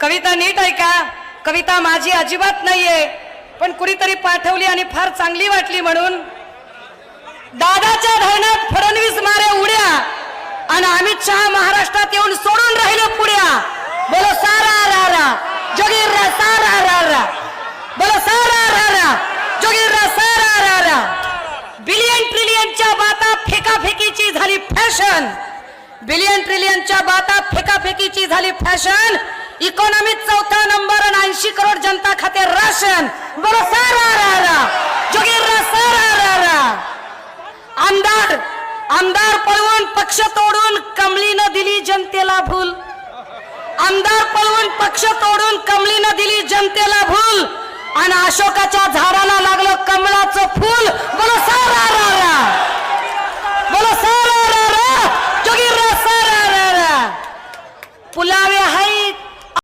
कविता नीट ऐका, कविता माझी अजिबात नाहीये, पण कुणीतरी पाठवली आणि फार चांगली वाटली म्हणून. दादाच्या धरणात फडणवीस मारे उड्या आणि अमित शहा महाराष्ट्रात येऊन सोडून राहिलो पुड्या. बोलो सारा रा रा जोगीर रा सारा रा रा, बोलो सारा रा रा जोगीर रा सारा रा रा. बिलियन ट्रिलियनच्या बाता फेकाफेकीची झाली फॅशन, बिलियन ट्रिलियनच्या बाता फेकाफेकीची झाली फॅशन. इकॉनॉमीत 4था नंबर आणि 80 करोड जनता खाते राशन. बोलो सारा रा रा जोगीर रा सारा रा रा. आमदार आमदार पळवून पक्ष तोडून कमळीनं दिली जनतेला भूल. आमदार पळवून पक्ष तोडून कमळीनं दिली जनतेला भूल आणि अशोकाच्या झाडाला लागलं कमळाचं फूल. बोलो सारा रा रा, बोलो सारा रा रा जोगीर रा सारा रा रा. पुलावे हाय